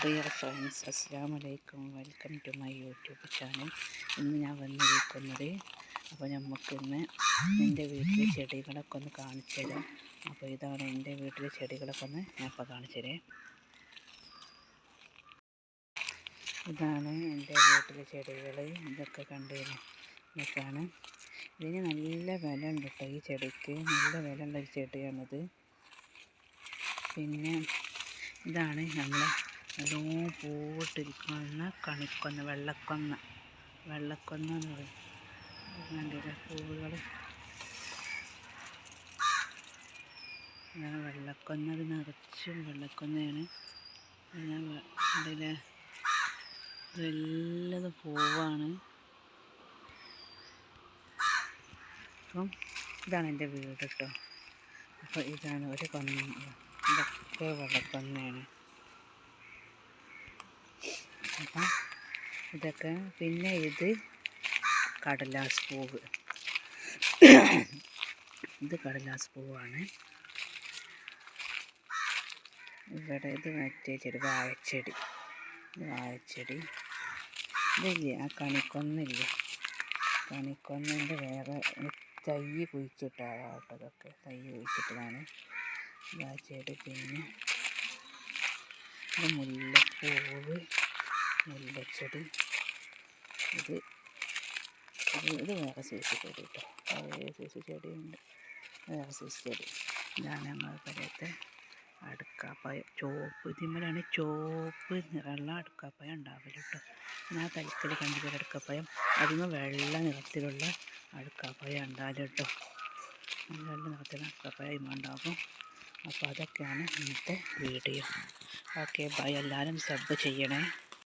Dear friends, അസ്സലാമു അലൈക്കും. Welcome to my YouTube channel. ഇന്ന് ഞാൻ വന്നിരിക്കുന്നത് നമുക്കിന്ന് എൻ്റെ വീട്ടിലെ ചെടികളൊക്കെ ഒന്ന് കാണിച്ചു തരാം. അപ്പോൾ ഇതാണ് എൻ്റെ വീട്ടിലെ ചെടികളൊക്കെ ഞാൻ ഇപ്പോൾ കാണിച്ചു തരാം. ഇതാണ് എൻ്റെ വീട്ടിലെ ചെടികൾ. ഇതൊക്കെ കണ്ടുതരാം. ഇതൊക്കെയാണ്. ഇതിന് നല്ല വില ഉണ്ട് കേട്ടോ. ഈ ചെടിക്ക് നല്ല വില ഉള്ളൊരു ചെടിയാണിത്. പിന്നെ ഇതാണ് നമ്മൾ നല്ലോണം പൂവിട്ടിരിക്കുന്ന കണിക്കൊന്ന, വെള്ളക്കൊന്ന എന്ന് പറയും. കണ്ടില്ല പൂവുകൾ? അങ്ങനെ വെള്ളക്കൊന്ന, അത് നിറച്ചും വെള്ളക്കൊന്നയാണ്. കണ്ടില്ലേ, ഇതെല്ലാം പൂവാണ്. അപ്പം ഇതാണ് എൻ്റെ വീട് കേട്ടോ. അപ്പോൾ ഇതാണ് ഒരു കൊന്ന, ഇതൊക്കെ വെള്ളക്കൊന്നയാണ്. അപ്പം ഇതൊക്കെ, പിന്നെ ഇത് കടലാസ് പൂവ്, ഇത് കടലാസ് പൂവാണ്. ഇവിടെ ഇത് മറ്റേ ചെടി, വാഴച്ചെടി. ഇതില്ലേ, ആ കണിക്കൊന്നില്ലേ, കണിക്കൊന്നൻ്റെ വേറെ തൈ കുഴിച്ചിട്ടതാണ്. അതൊക്കെ തൈ കുഴിച്ചിട്ടതാണ് വാഴച്ചെടി. പിന്നെ ഇത് മുല്ലപ്പൂവ്, മുല്ലച്ചെടി. ഇത് വേറെ സൈസ് ചെടി കേട്ടോ. വേറെ സൈസ് ചെടിയുണ്ട്, വേറെ സൈസ് ചെടി. ഇതാണ് ഞങ്ങൾ പറയത്തെ അടുക്കാപ്പയം. ചുവപ്പ്, ഇതിന്മേലാണ് ചുവപ്പ് നിറമുള്ള അടുക്കാപ്പയം ഉണ്ടാവില്ല കേട്ടോ. ഞാൻ തലക്കൽ കണ്ടിട്ട് അടുക്കാപ്പയം, അതിന് വെള്ള നിറത്തിലുള്ള അടുക്കാപ്പയം ഉണ്ടാവില്ല കേട്ടോ. വെള്ള നിറത്തിലുള്ള അടുക്കാപ്പയം ഉണ്ടാകും. അപ്പോൾ അതൊക്കെയാണ് ഇന്നത്തെ വീഡിയോ. Okay, bye. എല്ലാവരും സബ് ചെയ്യണേ.